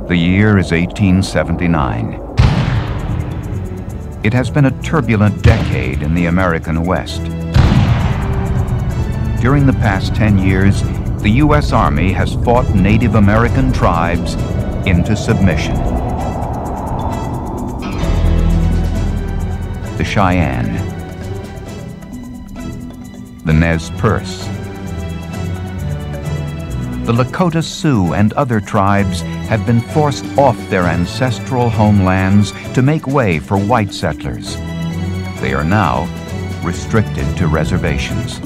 The year is 1879. It has been a turbulent decade in the American West. During the past 10 years, the U.S. Army has fought Native American tribes into submission. The Cheyenne, the Nez Perce, the Lakota Sioux and other tribes have been forced off their ancestral homelands to make way for white settlers. They are now restricted to reservations.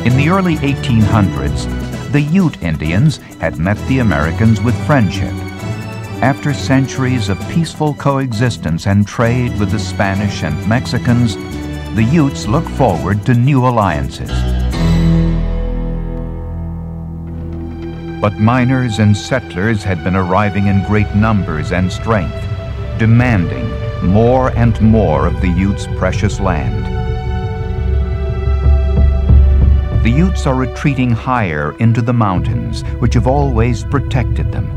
In the early 1800s, the Ute Indians had met the Americans with friendship. After centuries of peaceful coexistence and trade with the Spanish and Mexicans, the Utes look forward to new alliances. But miners and settlers had been arriving in great numbers and strength, demanding more and more of the Utes' precious land. The Utes are retreating higher into the mountains, which have always protected them.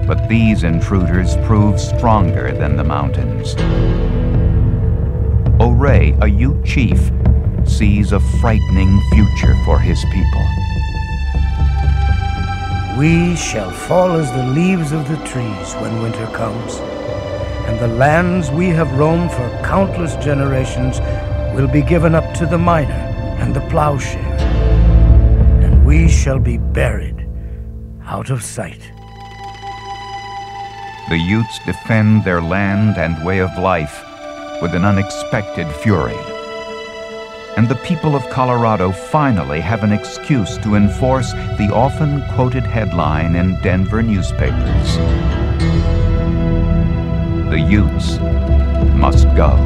But these intruders prove stronger than the mountains. O'Ray, a Ute chief, sees a frightening future for his people. We shall fall as the leaves of the trees when winter comes, and the lands we have roamed for countless generations will be given up to the miner and the plowshare, and we shall be buried out of sight. The Utes defend their land and way of life with an unexpected fury. And the people of Colorado finally have an excuse to enforce the often quoted headline in Denver newspapers: "The Utes must go."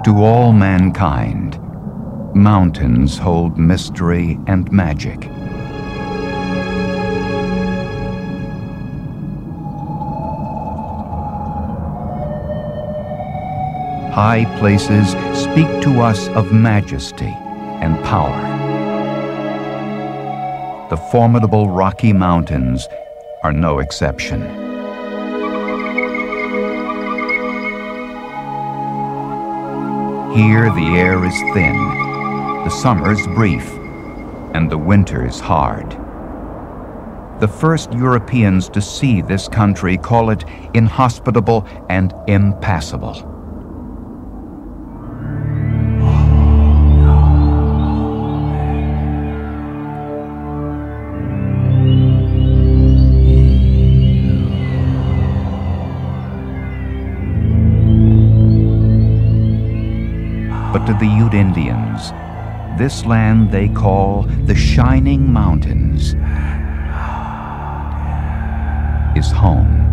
To all mankind, mountains hold mystery and magic. High places speak to us of majesty and power. The formidable Rocky Mountains are no exception. Here the air is thin, the summers brief, and the winters hard. The first Europeans to see this country call it inhospitable and impassable. But to the Ute Indians, this land they call the Shining Mountains is home.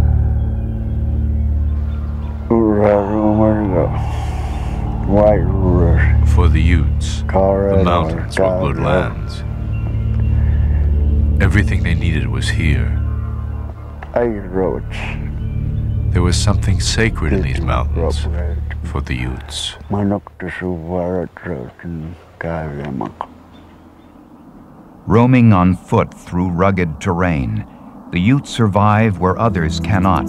For the Utes, the mountains were good lands. Everything they needed was here. There was something sacred in these mountains for the Utes. Roaming on foot through rugged terrain, the Utes survive where others cannot.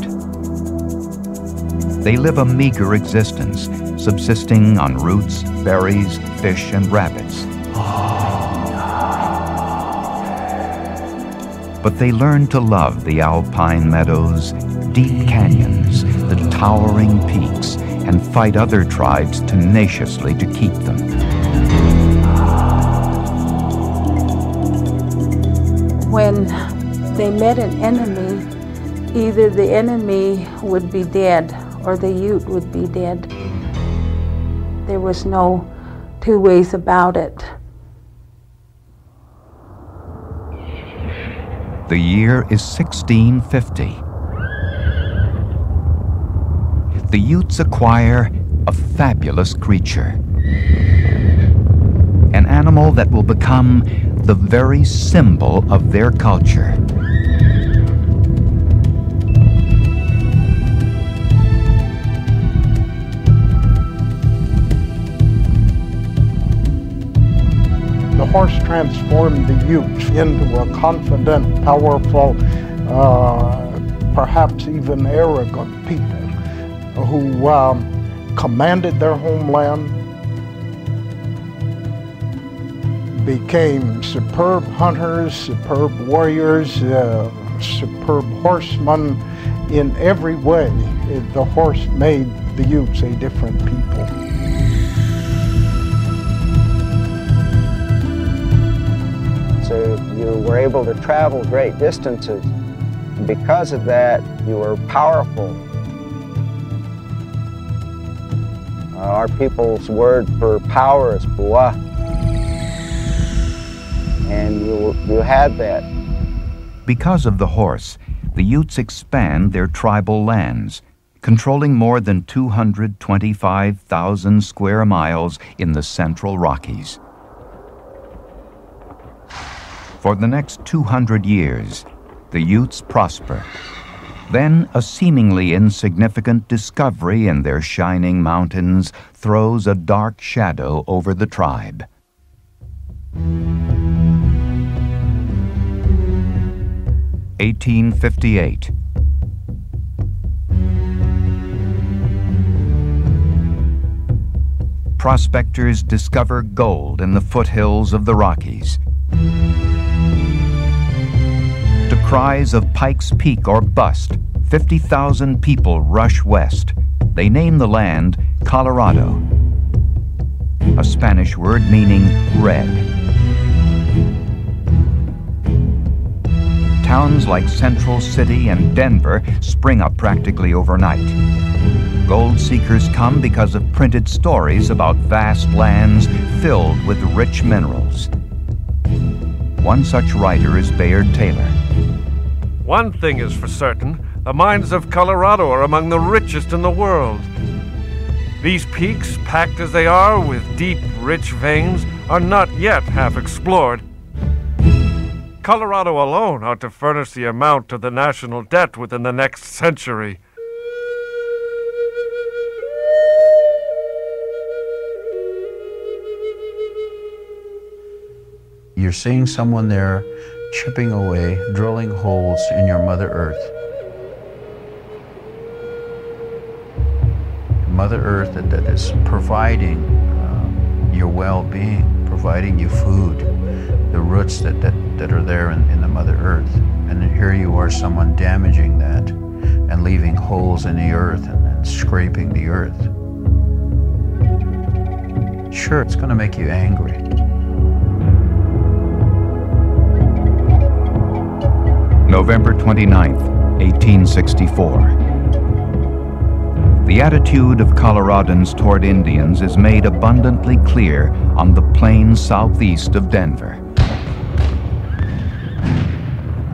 They live a meager existence, subsisting on roots, berries, fish, and rabbits. But they learn to love the alpine meadows, deep canyons, the towering peaks, and fight other tribes tenaciously to keep them. When they met an enemy, either the enemy would be dead or the Ute would be dead. There was no two ways about it. The year is 1650. The Utes acquire a fabulous creature. An animal that will become the very symbol of their culture. The horse transformed the Utes into a confident, powerful, perhaps even arrogant people who commanded their homeland, became superb hunters, superb warriors, superb horsemen. In every way, the horse made the Utes a different people. So you were able to travel great distances. Because of that, you were powerful. Our people's word for power is buah. And you had that. Because of the horse, the Utes expand their tribal lands, controlling more than 225,000 square miles in the Central Rockies. For the next 200 years, the Utes prosper. Then a seemingly insignificant discovery in their shining mountains throws a dark shadow over the tribe. (1858). Prospectors discover gold in the foothills of the Rockies. To cries of Pike's Peak or bust, 50,000 people rush west. They name the land Colorado, a Spanish word meaning red. Towns like Central City and Denver spring up practically overnight. Gold seekers come because of printed stories about vast lands filled with rich minerals. One such writer is Bayard Taylor. One thing is for certain, the mines of Colorado are among the richest in the world. These peaks, packed as they are with deep, rich veins, are not yet half explored. Colorado alone ought to furnish the amount of the national debt within the next century. You're seeing someone there chipping away, drilling holes in your Mother Earth. Mother Earth that is providing your well-being, providing you food, the roots that are there in the Mother Earth. And here you are, someone damaging that and leaving holes in the earth and scraping the earth. Sure, it's going to make you angry. November 29th, 1864. The attitude of Coloradans toward Indians is made abundantly clear on the plains southeast of Denver.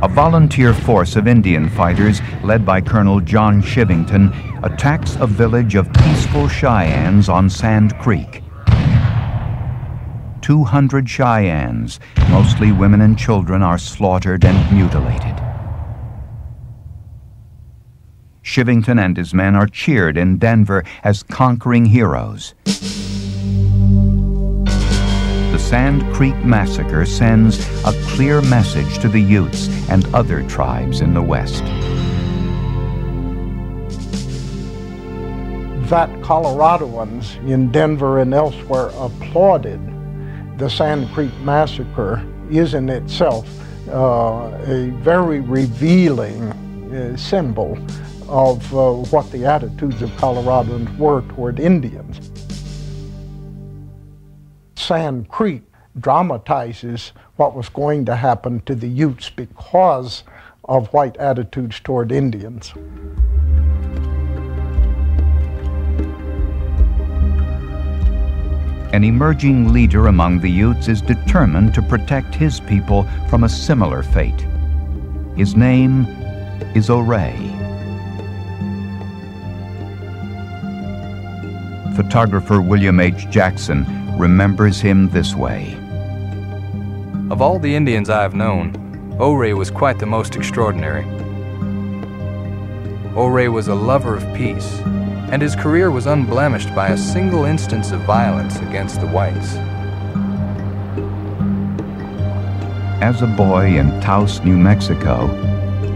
A volunteer force of Indian fighters, led by Colonel John Shivington, attacks a village of peaceful Cheyennes on Sand Creek. 200 Cheyennes, mostly women and children, are slaughtered and mutilated. Shivington and his men are cheered in Denver as conquering heroes. The Sand Creek Massacre sends a clear message to the Utes and other tribes in the West. That Coloradoans in Denver and elsewhere applauded the Sand Creek Massacre is in itself a very revealing symbol of what the attitudes of Coloradans were toward Indians. Sand Creek dramatizes what was going to happen to the Utes because of white attitudes toward Indians. An emerging leader among the Utes is determined to protect his people from a similar fate. His name is O'Ray. Photographer William H. Jackson remembers him this way. Of all the Indians I have known, O'Ray was quite the most extraordinary. O'Ray was a lover of peace, and his career was unblemished by a single instance of violence against the whites. As a boy in Taos, New Mexico,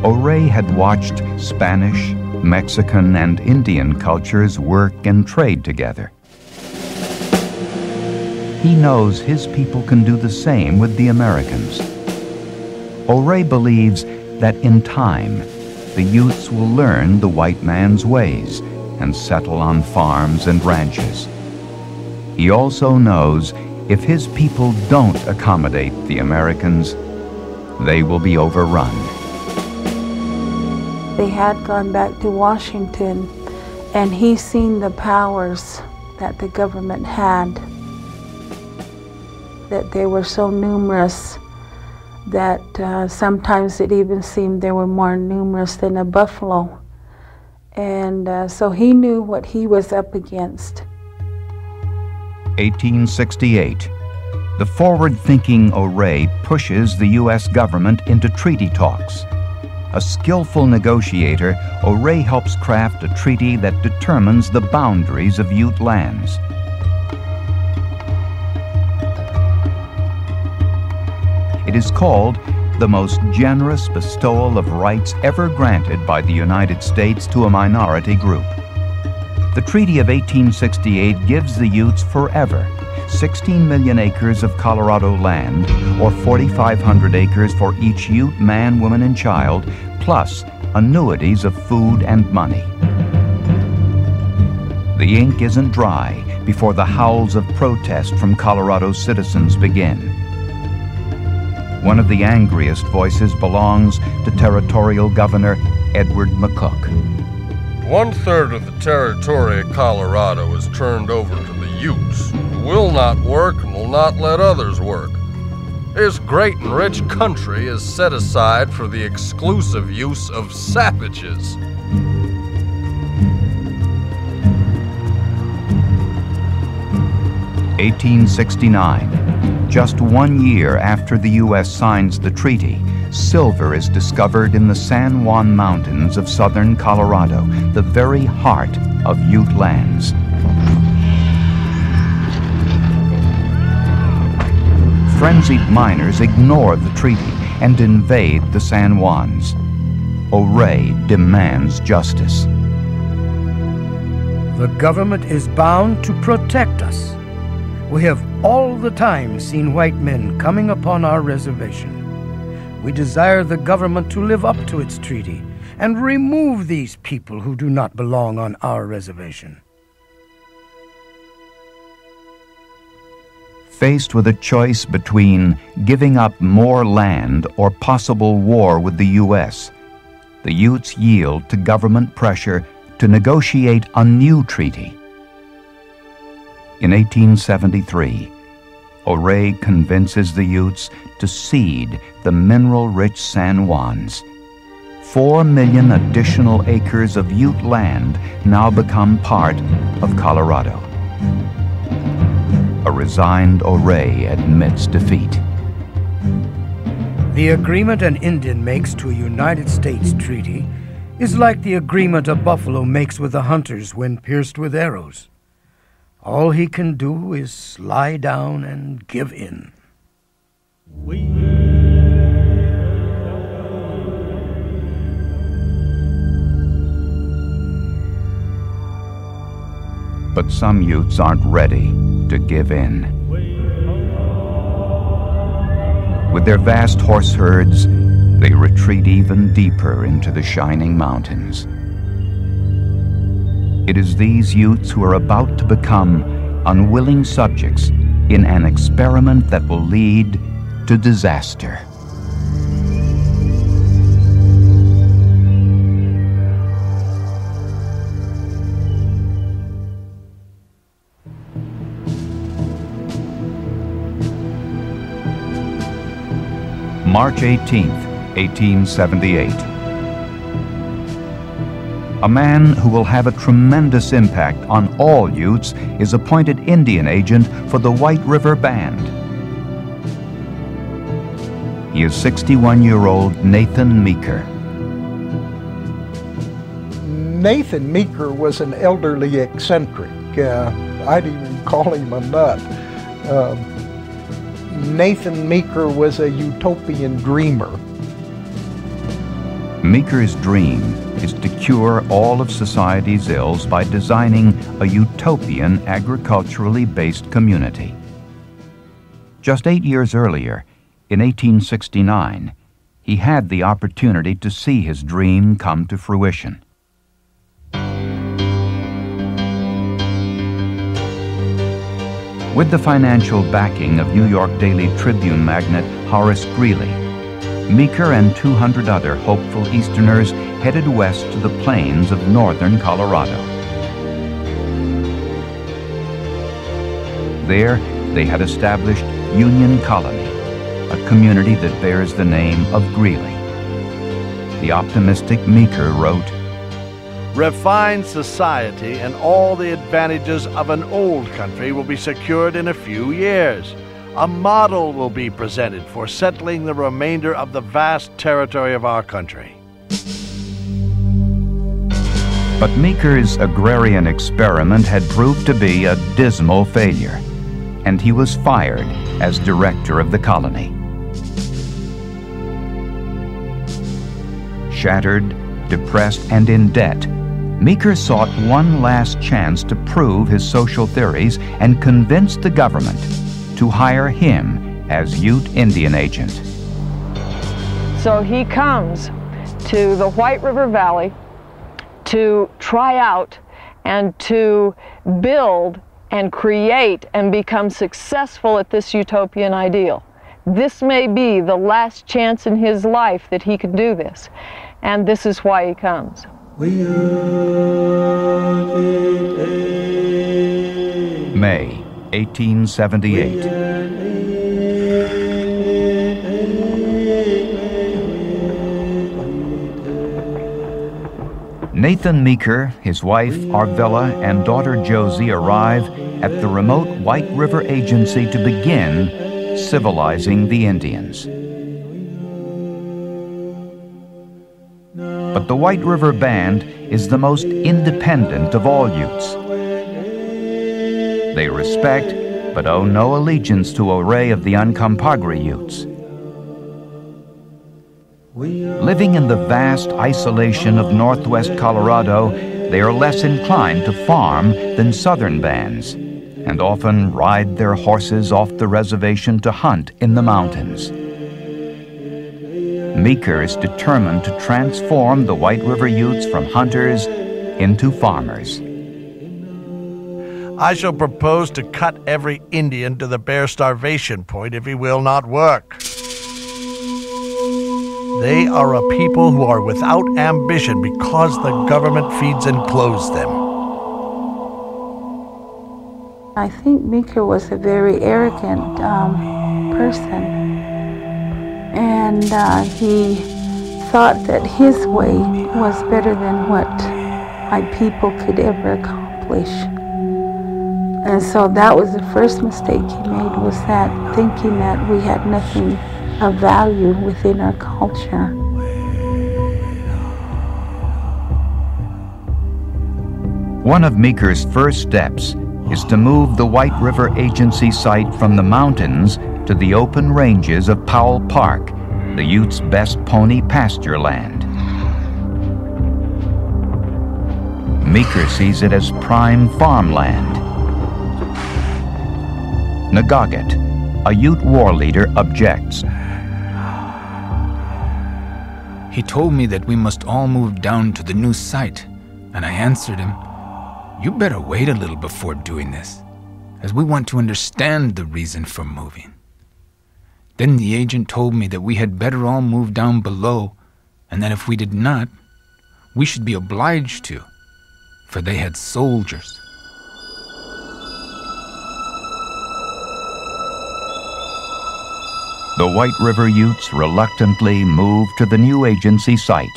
O'Ray had watched Spanish, Mexican, and Indian cultures work and trade together. He knows his people can do the same with the Americans. O'Ray believes that in time, the Utes will learn the white man's ways and settle on farms and ranches. He also knows if his people don't accommodate the Americans, they will be overrun. They had gone back to Washington, and he seen the powers that the government had, that they were so numerous that sometimes it even seemed they were more numerous than a buffalo. And so he knew what he was up against. 1868. The forward-thinking O'Ray pushes the U.S. government into treaty talks. A skillful negotiator, O'Ray helps craft a treaty that determines the boundaries of Ute lands. It is called the most generous bestowal of rights ever granted by the United States to a minority group. The Treaty of 1868 gives the Utes forever 16 million acres of Colorado land, or 4,500 acres for each Ute man, woman, and child, plus annuities of food and money. The ink isn't dry before the howls of protest from Colorado citizens begin. One of the angriest voices belongs to Territorial Governor Edward McCook. 1/3 of the territory of Colorado is turned over to the Utes, who will not work and will not let others work. This great and rich country is set aside for the exclusive use of savages. (1869). Just 1 year after the U.S. signs the treaty, silver is discovered in the San Juan Mountains of southern Colorado, the very heart of Ute lands. Frenzied miners ignore the treaty and invade the San Juans. O'Ray demands justice. The government is bound to protect us. We have all the time seen white men coming upon our reservation. We desire the government to live up to its treaty and remove these people who do not belong on our reservation. Faced with a choice between giving up more land or possible war with the U.S., the Utes yield to government pressure to negotiate a new treaty. In 1873, O'Ray convinces the Utes to cede the mineral-rich San Juans. 4 million additional acres of Ute land now become part of Colorado. A resigned O'Ray admits defeat. The agreement an Indian makes to a United States treaty is like the agreement a buffalo makes with the hunters when pierced with arrows. All he can do is lie down and give in. But some Utes aren't ready to give in. With their vast horse herds, they retreat even deeper into the shining mountains. It is these Utes who are about to become unwilling subjects in an experiment that will lead to disaster. March 18th, 1878. A man who will have a tremendous impact on all Utes is appointed Indian agent for the White River Band. He is 61-year-old Nathan Meeker. Nathan Meeker was an elderly eccentric. I'd even call him a nut. Nathan Meeker was a utopian dreamer. Meeker's dream is to cure all of society's ills by designing a utopian agriculturally based community. Just 8 years earlier, in 1869, he had the opportunity to see his dream come to fruition. With the financial backing of New York Daily Tribune magnate Horace Greeley, Meeker and 200 other hopeful Easterners headed west to the plains of northern Colorado. There, they had established Union Colony, a community that bears the name of Greeley. The optimistic Meeker wrote, "Refined society and all the advantages of an old country will be secured in a few years. A model will be presented for settling the remainder of the vast territory of our country." But Meeker's agrarian experiment had proved to be a dismal failure, and he was fired as director of the colony. Shattered, depressed, and in debt, Meeker sought one last chance to prove his social theories and convince the government to hire him as Ute Indian agent. So he comes to the White River Valley to try out and to build and create and become successful at this utopian ideal. This may be the last chance in his life that he could do this, and this is why he comes. May 1878. Nathan Meeker, his wife Arvilla, and daughter Josie arrive at the remote White River Agency to begin civilizing the Indians. But the White River Band is the most independent of all Utes. They respect, but owe no allegiance to an array of the Uncompahgre Utes. Living in the vast isolation of northwest Colorado, they are less inclined to farm than southern bands, and often ride their horses off the reservation to hunt in the mountains. Meeker is determined to transform the White River Utes from hunters into farmers. "I shall propose to cut every Indian to the bare starvation point if he will not work. They are a people who are without ambition because the government feeds and clothes them." I think Meeker was a very arrogant person, and he thought that his way was better than what my people could ever accomplish. And so that was the first mistake he made, was that thinking that we had nothing of value within our culture. One of Meeker's first steps is to move the White River Agency site from the mountains to the open ranges of Powell Park, the Utes' best pony pasture land. Meeker sees it as prime farmland. Nagagat, a Ute war leader, objects. He told me that we must all move down to the new site, and I answered him, "You better wait a little before doing this, as we want to understand the reason for moving." Then the agent told me that we had better all move down below, and that if we did not, we should be obliged to, for they had soldiers. The White River Utes reluctantly move to the new agency site,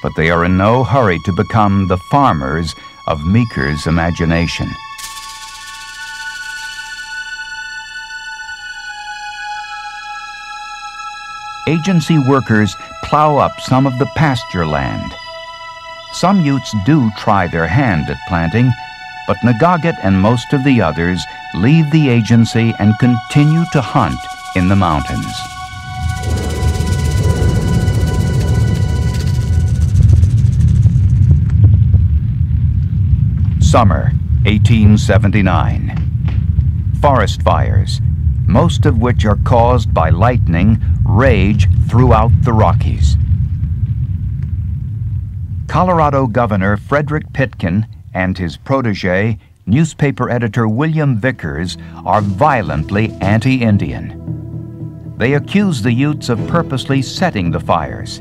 but they are in no hurry to become the farmers of Meeker's imagination. Agency workers plow up some of the pasture land. Some Utes do try their hand at planting, but Nagagat and most of the others leave the agency and continue to hunt in the mountains. Summer, 1879. Forest fires, most of which are caused by lightning, rage throughout the Rockies. Colorado Governor Frederick Pitkin and his protege, newspaper editor William Vickers, are violently anti-Indian. They accuse the Utes of purposely setting the fires.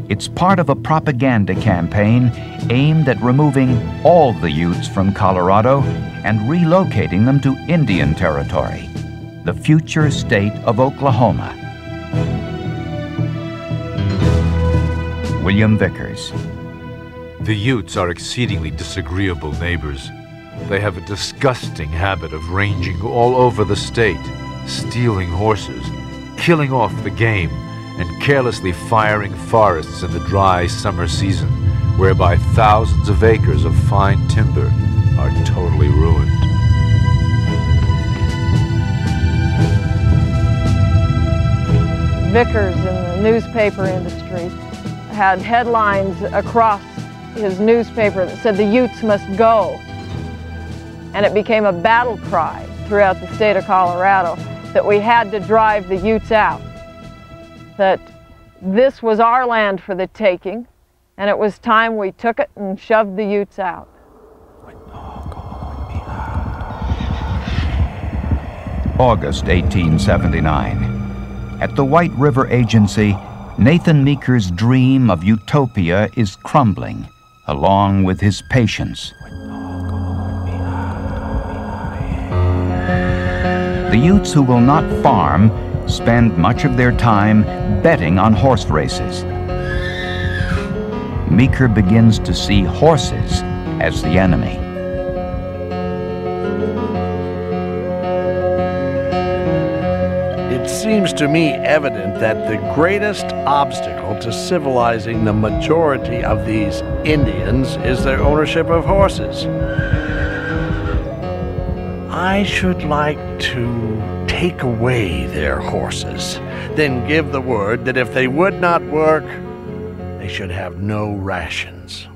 It's part of a propaganda campaign aimed at removing all the Utes from Colorado and relocating them to Indian Territory, the future state of Oklahoma. William Vickers. The Utes are exceedingly disagreeable neighbors. They have a disgusting habit of ranging all over the state, stealing horses, killing off the game, and carelessly firing forests in the dry summer season, whereby thousands of acres of fine timber are totally ruined. Vickers in the newspaper industry had headlines across his newspaper that said the Utes must go. And it became a battle cry throughout the state of Colorado that we had to drive the Utes out. That this was our land for the taking, and it was time we took it and shoved the Utes out. August 1879. At the White River Agency, Nathan Meeker's dream of utopia is crumbling, along with his patience. The Utes who will not farm spend much of their time betting on horse races. Meeker begins to see horses as the enemy. It seems to me evident that the greatest obstacle to civilizing the majority of these Indians is their ownership of horses. I should like to take away their horses, then give the word that if they would not work, they should have no rations.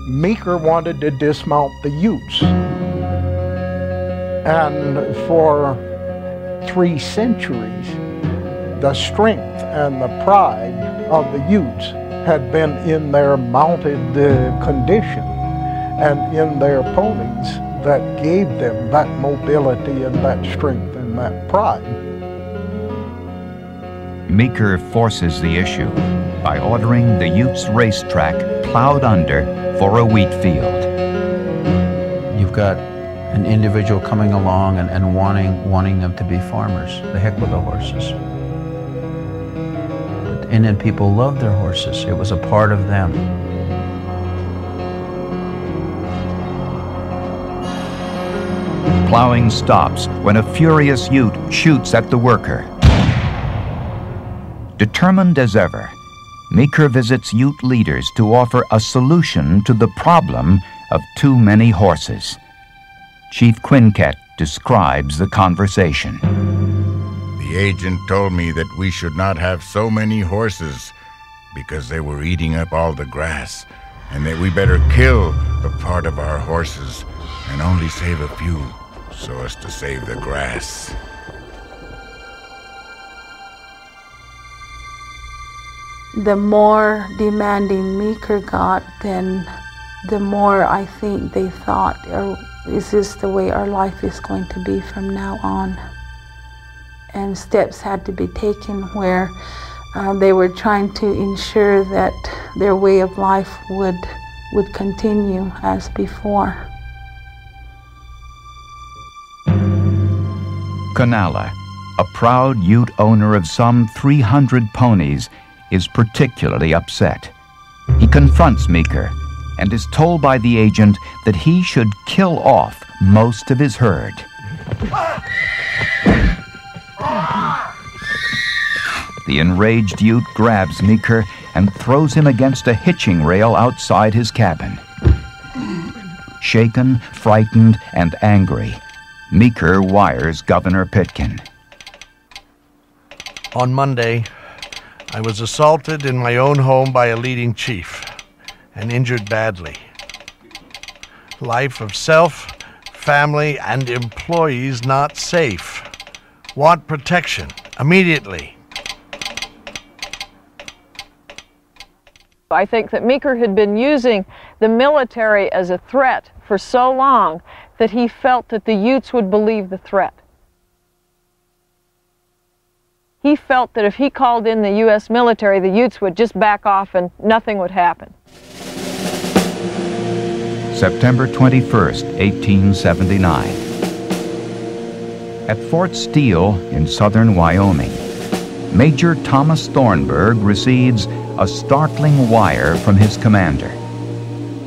Meeker wanted to dismount the Utes. And for 3 centuries, the strength and the pride of the Utes had been in their mounted condition and in their ponies that gave them that mobility and that strength and that pride. Meeker forces the issue by ordering the Utes racetrack plowed under for a wheat field. You've got an individual coming along and wanting them to be farmers. The heck with the horses. The Indian people loved their horses. It was a part of them. Plowing stops when a furious Ute shoots at the worker. Determined as ever, Meeker visits Ute leaders to offer a solution to the problem of too many horses. Chief Quinquet describes the conversation. The agent told me that we should not have so many horses because they were eating up all the grass, and that we better kill a part of our horses and only save a few so as to save the grass. The more demanding Meeker got, then the more I think they thought, is this the way our life is going to be from now on? And steps had to be taken where they were trying to ensure that their way of life would continue as before. Canala, a proud Ute owner of some 300 ponies, is particularly upset. He confronts Meeker and is told by the agent that he should kill off most of his herd. The enraged Ute grabs Meeker and throws him against a hitching rail outside his cabin. Shaken, frightened, and angry, Meeker wires Governor Pitkin. On Monday, I was assaulted in my own home by a leading chief and injured badly. Life of self, family, and employees not safe. Want protection immediately. I think that Meeker had been using the military as a threat for so long that he felt that the Utes would believe the threat. He felt that if he called in the U.S. military, the Utes would just back off and nothing would happen. September 21st, 1879. At Fort Steele in southern Wyoming, Major Thomas Thornburg receives a startling wire from his commander.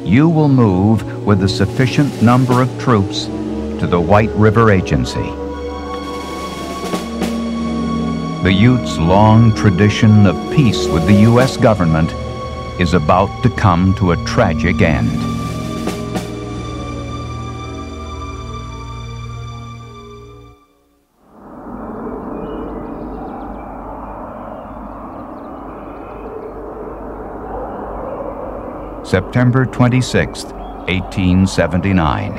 You will move with a sufficient number of troops to the White River Agency. The Utes' long tradition of peace with the U.S. government is about to come to a tragic end. September 26, 1879.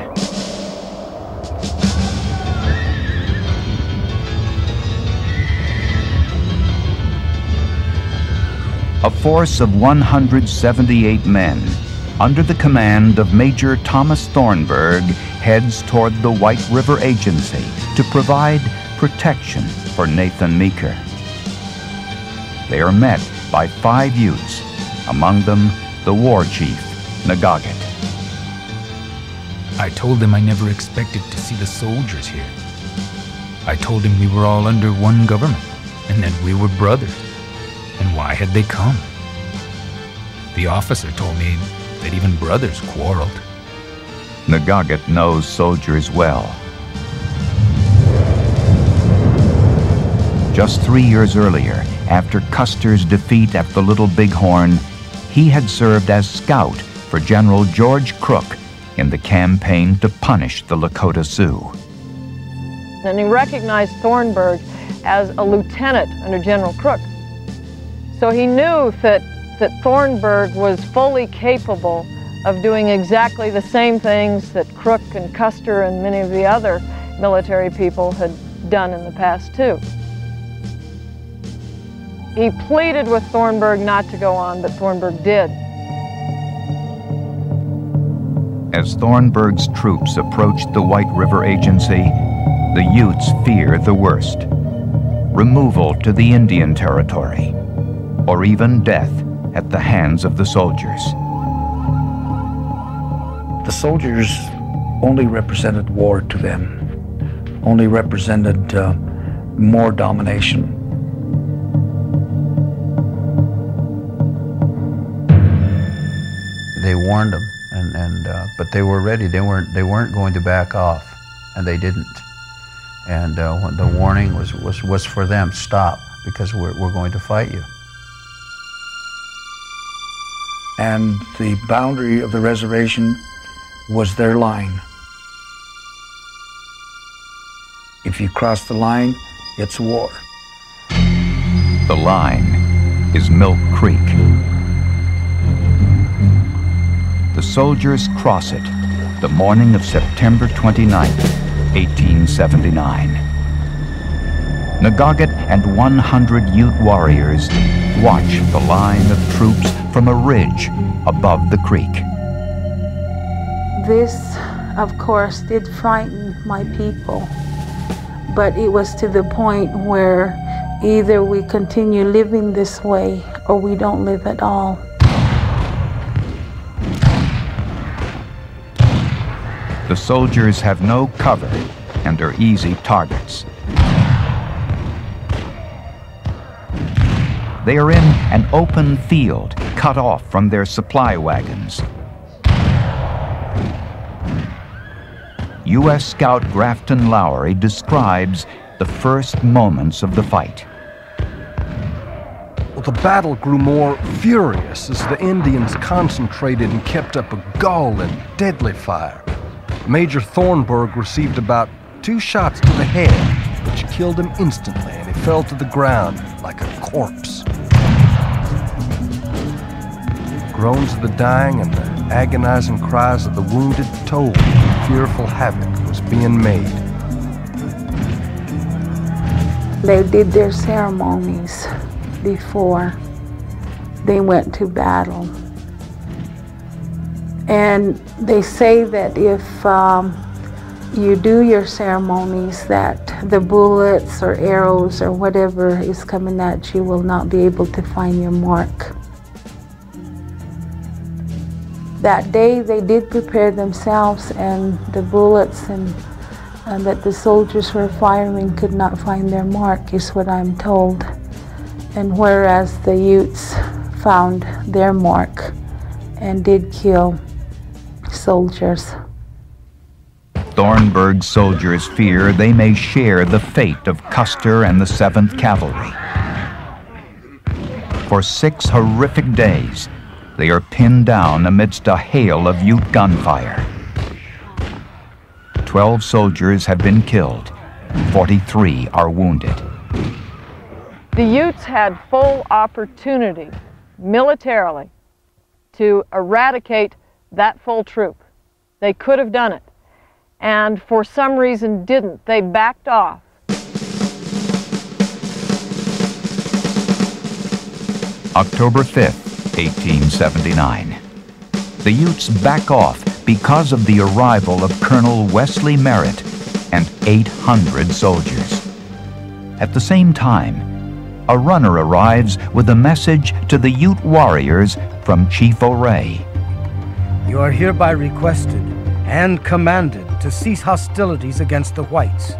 A force of 178 men, under the command of Major Thomas Thornburg, heads toward the White River Agency to provide protection for Nathan Meeker. They are met by 5 Utes, among them the war chief, Nagaget. I told him I never expected to see the soldiers here. I told him we were all under one government, and that we were brothers. And why had they come? The officer told me that even brothers quarreled. Nagaget knows soldiers well. Just 3 years earlier, after Custer's defeat at the Little Bighorn, he had served as scout for General George Crook in the campaign to punish the Lakota Sioux. And he recognized Thornburg as a lieutenant under General Crook. So he knew that Thornburg was fully capable of doing exactly the same things that Crook and Custer and many of the other military people had done in the past too. He pleaded with Thornburg not to go on, but Thornburg did. As Thornburg's troops approached the White River Agency, the Utes fear the worst: removal to the Indian Territory, or even death at the hands of the soldiers. The soldiers only represented war to them, only represented more domination. They warned them, but they were ready. They weren't going to back off, and they didn't. And when the warning was for them: stop, because we're going to fight you. And the boundary of the reservation was their line. If you cross the line, it's war. The line is Milk Creek. The soldiers cross it the morning of September 29th, 1879. Nagaget and 100 Ute warriors watch the line of troops from a ridge above the creek. This, of course, did frighten my people, but it was to the point where either we continue living this way or we don't live at all. The soldiers have no cover and are easy targets. They are in an open field, cut off from their supply wagons. U.S. Scout Grafton Lowry describes the first moments of the fight. Well, the battle grew more furious as the Indians concentrated and kept up a galling, deadly fire. Major Thornburg received about 2 shots to the head, which killed him instantly, and he fell to the ground like a corpse. Groans of the dying and the agonizing cries of the wounded told fearful havoc was being made. They did their ceremonies before they went to battle. And they say that if you do your ceremonies, that the bullets or arrows or whatever is coming at you will not be able to find your mark. That day they did prepare themselves, and the bullets and that the soldiers were firing could not find their mark, is what I'm told. And whereas the Utes found their mark and did kill soldiers. Thornburg's soldiers fear they may share the fate of Custer and the 7th Cavalry. For 6 horrific days, they are pinned down amidst a hail of Ute gunfire. 12 soldiers have been killed. 43 are wounded. The Utes had full opportunity, militarily, to eradicate that full troop. They could have done it, and for some reason didn't. They backed off. October 5th, 1879. The Utes back off because of the arrival of Colonel Wesley Merritt and 800 soldiers. At the same time, a runner arrives with a message to the Ute warriors from Chief O'Ray. You are hereby requested and commanded to cease hostilities against the whites,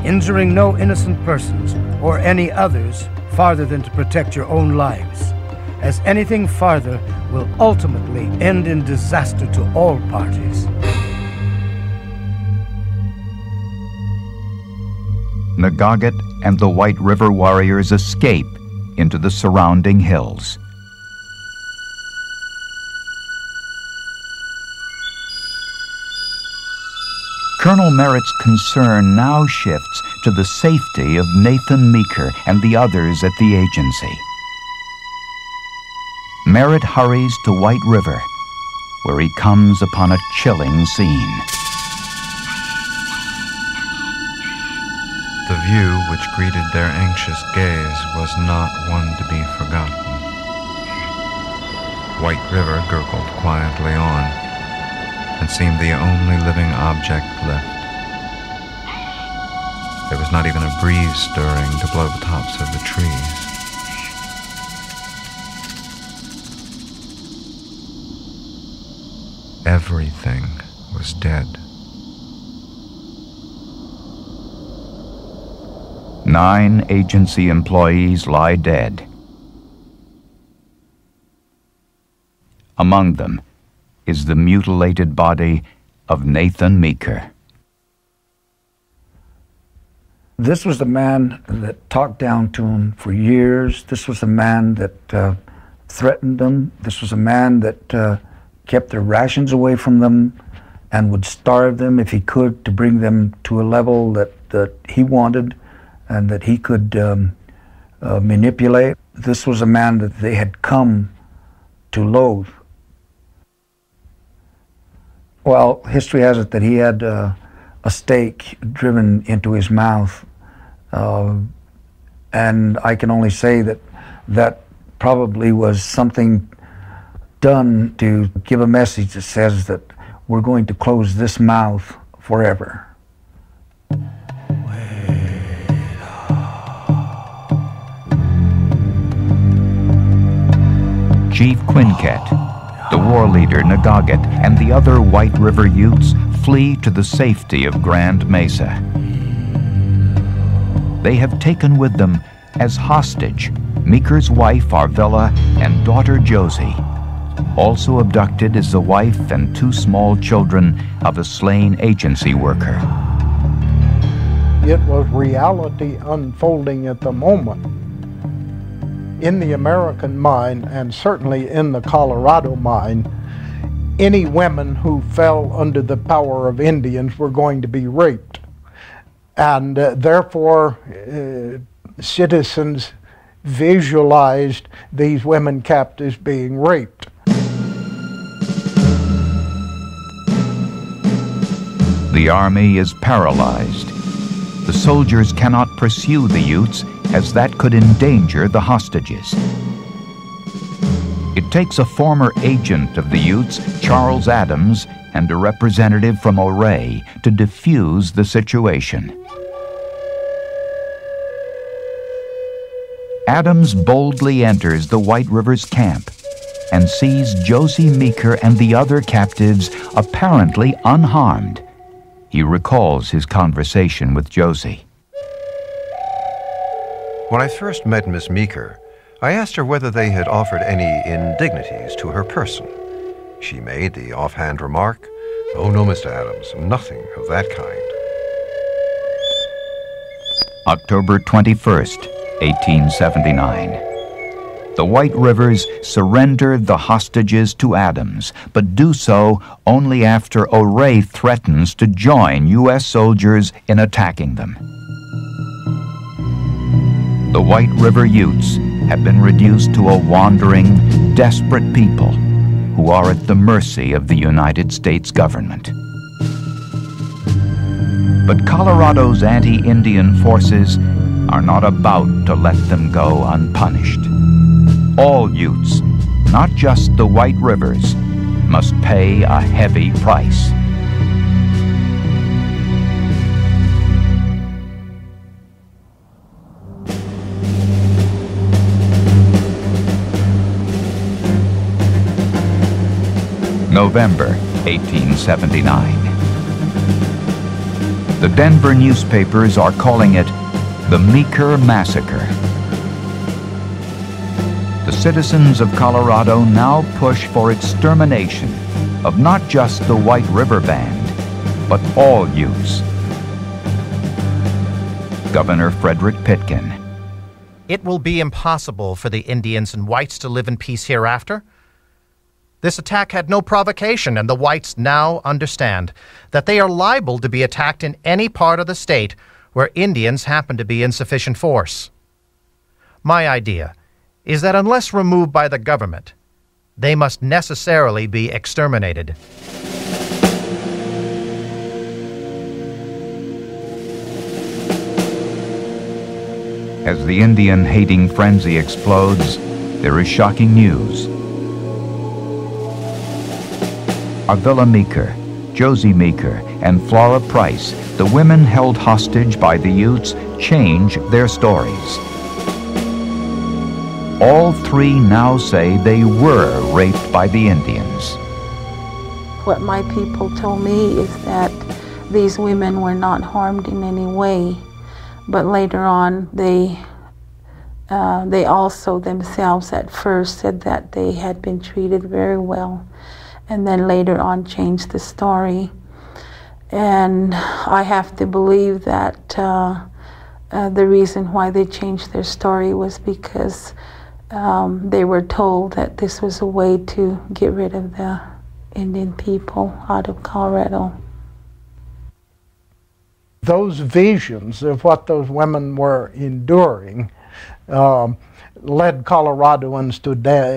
injuring no innocent persons or any others farther than to protect your own lives, as anything farther will ultimately end in disaster to all parties. Nagaget and the White River warriors escape into the surrounding hills. Colonel Merritt's concern now shifts to the safety of Nathan Meeker and the others at the agency. Merritt hurries to White River, where he comes upon a chilling scene. The view which greeted their anxious gaze was not one to be forgotten. White River gurgled quietly on, and seemed the only living object left. There was not even a breeze stirring to blow the tops of the trees. Everything was dead. 9 agency employees lie dead. Among them is the mutilated body of Nathan Meeker. This was the man that talked down to him for years. This was the man that threatened them. This was a man that kept their rations away from them and would starve them if he could to bring them to a level that he wanted and that he could manipulate. This was a man that they had come to loathe. Well, history has it that he had a stake driven into his mouth, and I can only say that that probably was something done to give a message that says that we're going to close this mouth forever. Chief Quinquet, the war leader Nagaget, and the other White River Utes flee to the safety of Grand Mesa. They have taken with them as hostage Meeker's wife Arvilla and daughter Josie. Also abducted is the wife and 2 small children of a slain agency worker. It was reality unfolding at the moment. In the American mind, and certainly in the Colorado mind, any women who fell under the power of Indians were going to be raped. And therefore, citizens visualized these women captives being raped. The army is paralyzed. The soldiers cannot pursue the Utes, as that could endanger the hostages. It takes a former agent of the Utes, Charles Adams, and a representative from Ouray to defuse the situation. Adams boldly enters the White River's camp and sees Josie Meeker and the other captives apparently unharmed. He recalls his conversation with Josie. When I first met Miss Meeker, I asked her whether they had offered any indignities to her person. She made the offhand remark, "Oh no, Mr. Adams, nothing of that kind." October 21st, 1879. The White Rivers surrendered the hostages to Adams, but do so only after Ouray threatens to join U.S. soldiers in attacking them. The White River Utes have been reduced to a wandering, desperate people who are at the mercy of the United States government. But Colorado's anti-Indian forces are not about to let them go unpunished. All Utes, not just the White Rivers, must pay a heavy price. November 1879. The Denver newspapers are calling it the Meeker Massacre. The citizens of Colorado now push for extermination of not just the White River Band, but all Utes. Governor Frederick Pitkin. It will be impossible for the Indians and whites to live in peace hereafter. This attack had no provocation, and the whites now understand that they are liable to be attacked in any part of the state where Indians happen to be in sufficient force. My idea is that unless removed by the government, they must necessarily be exterminated. As the Indian-hating frenzy explodes, there is shocking news. Arvilla Meeker, Josie Meeker, and Flora Price, the women held hostage by the Utes, change their stories. All 3 now say they were raped by the Indians. What my people told me is that these women were not harmed in any way, but later on they also themselves at first said that they had been treated very well, and then later on changed the story. And I have to believe that the reason why they changed their story was because they were told that this was a way to get rid of the Indian people out of Colorado. Those visions of what those women were enduring led Coloradoans to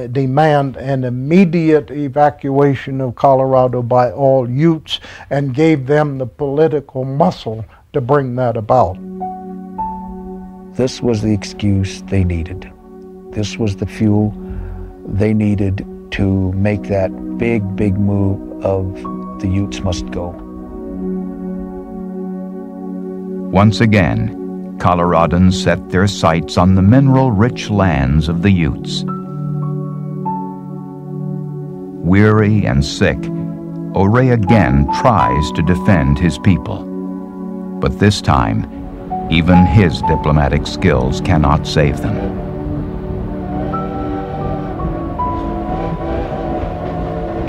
demand an immediate evacuation of Colorado by all Utes, and gave them the political muscle to bring that about. This was the excuse they needed. This was the fuel they needed to make that big, big move of the Utes must go. Once again, Coloradans set their sights on the mineral-rich lands of the Utes. Weary and sick, Ouray again tries to defend his people. But this time, even his diplomatic skills cannot save them.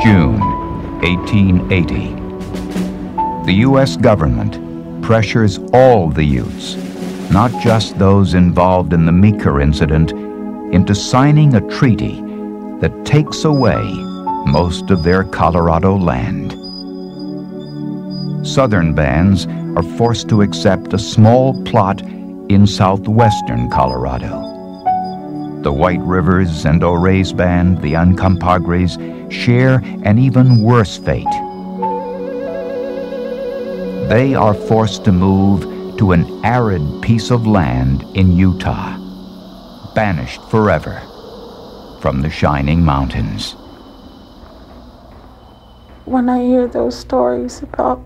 June 1880. The U.S. government pressures all the Utes, not just those involved in the Meeker incident, into signing a treaty that takes away most of their Colorado land. Southern bands are forced to accept a small plot in southwestern Colorado. The White Rivers and O'Reilly's band, the Uncompahgres, share an even worse fate. They are forced to move to an arid piece of land in Utah, banished forever from the shining mountains. When I hear those stories about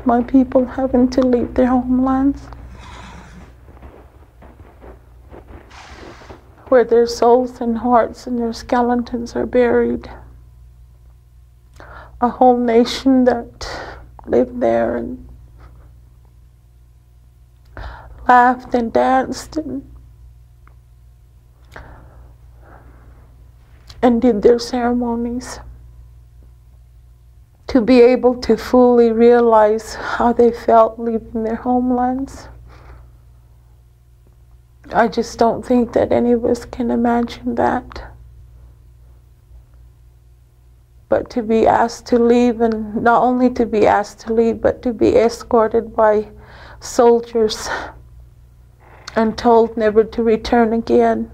my people having to leave their homelands, where their souls and hearts and their skeletons are buried, a whole nation that lived there and laughed and danced and did their ceremonies, to be able to fully realize how they felt leaving their homelands. I just don't think that any of us can imagine that. But to be asked to leave, and not only to be asked to leave, but to be escorted by soldiers and told never to return again.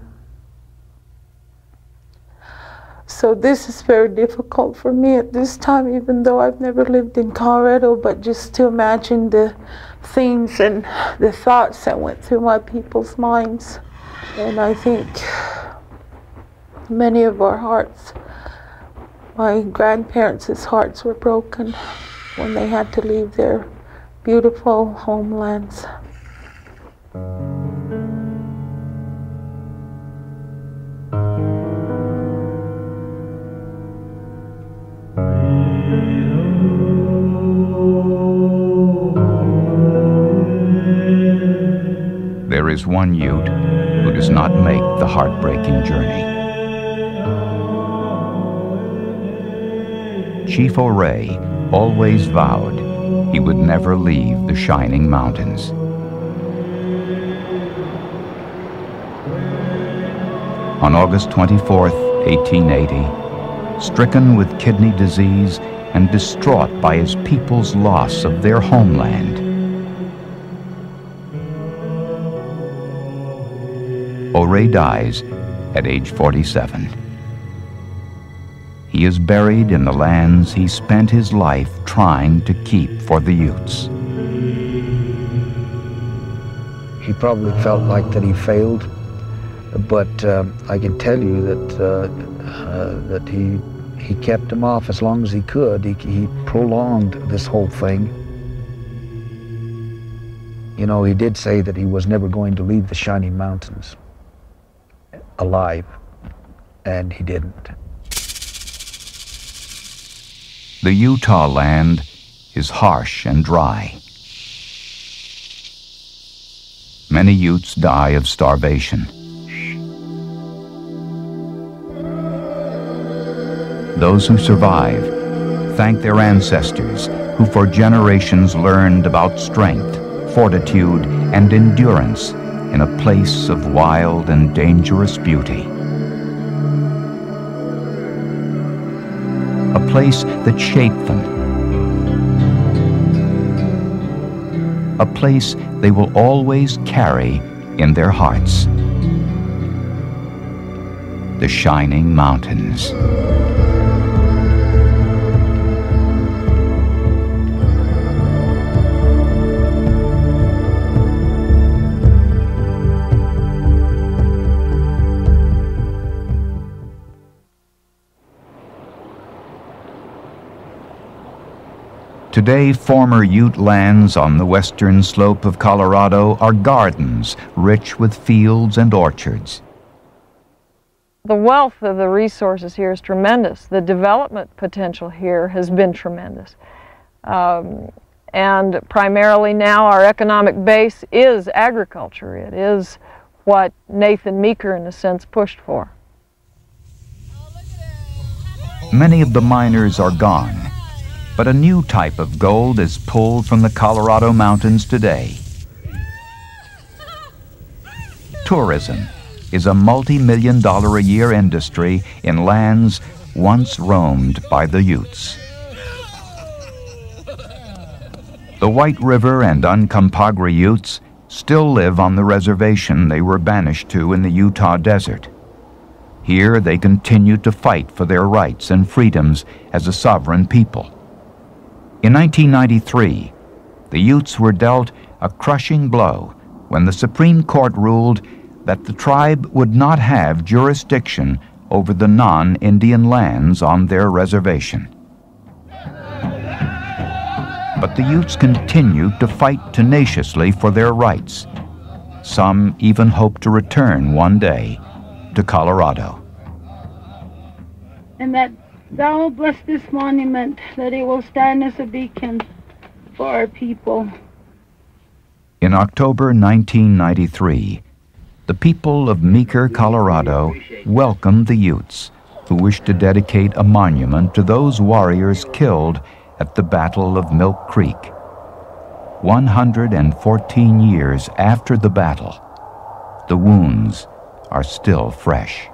So this is very difficult for me at this time, even though I've never lived in Colorado, but just to imagine the things and the thoughts that went through my people's minds. And I think many of our hearts, my grandparents' hearts were broken when they had to leave their beautiful homelands. There is one Ute who does not make the heartbreaking journey. Chief O'Reilly always vowed he would never leave the shining mountains. On August 24th, 1880, stricken with kidney disease and distraught by his people's loss of their homeland, O'Reilly dies at age 47. He is buried in the lands he spent his life trying to keep for the Utes. He probably felt like that he failed, but I can tell you that he kept him off as long as he could. He prolonged this whole thing. You know, he did say that he was never going to leave the shining mountains alive, and he didn't. The Utah land is harsh and dry. Many Utes die of starvation. Those who survive thank their ancestors who for generations learned about strength, fortitude, and endurance in a place of wild and dangerous beauty. A place that shaped them. A place they will always carry in their hearts. The shining mountains. Today, former Ute lands on the western slope of Colorado are gardens rich with fields and orchards. The wealth of the resources here is tremendous. The development potential here has been tremendous. And primarily now our economic base is agriculture. It is what Nathan Meeker, in a sense, pushed for. Many of the miners are gone, but a new type of gold is pulled from the Colorado mountains today. Tourism is a multi-million-dollar-a-year industry in lands once roamed by the Utes. The White River and Uncompahgre Utes still live on the reservation they were banished to in the Utah desert. Here they continue to fight for their rights and freedoms as a sovereign people. In 1993, the Utes were dealt a crushing blow when the Supreme Court ruled that the tribe would not have jurisdiction over the non-Indian lands on their reservation. But the Utes continued to fight tenaciously for their rights. Some even hope to return one day to Colorado. And that thou will bless this monument, that it will stand as a beacon for our people. In October 1993, the people of Meeker, Colorado, welcomed the Utes, who wished to dedicate a monument to those warriors killed at the Battle of Milk Creek. 114 years after the battle, the wounds are still fresh.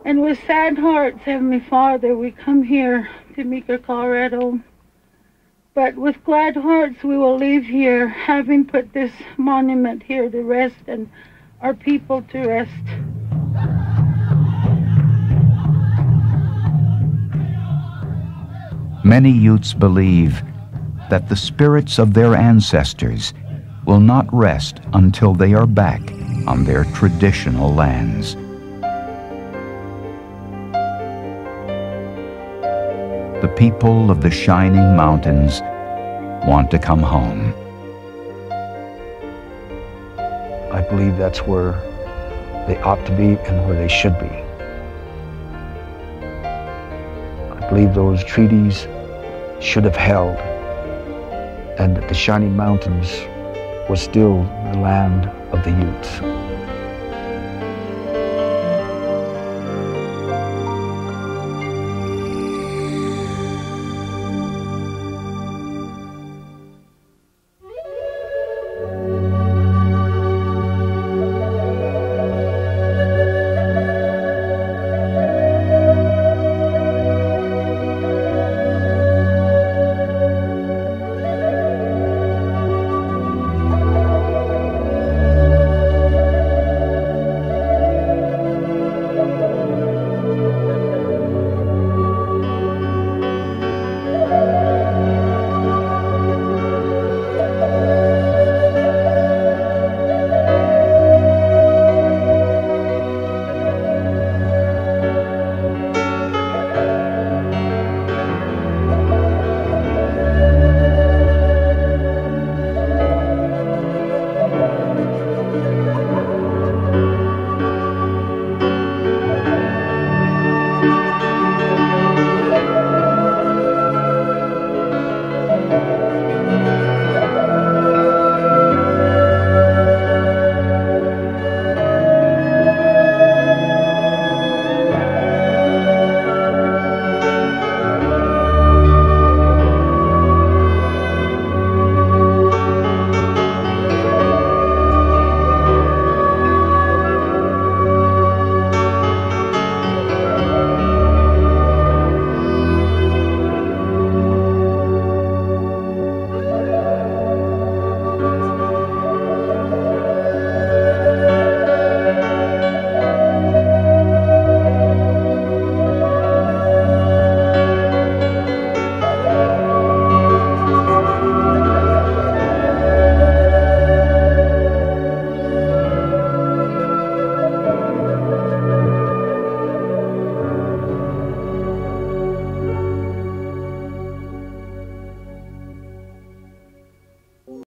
And with sad hearts, Heavenly Father, we come here to Meeker, Colorado. But with glad hearts we will leave here, having put this monument here to rest and our people to rest. Many Utes believe that the spirits of their ancestors will not rest until they are back on their traditional lands. The people of the Shining Mountains want to come home. I believe that's where they ought to be and where they should be. I believe those treaties should have held, and that the Shining Mountains was still the land of the Utes.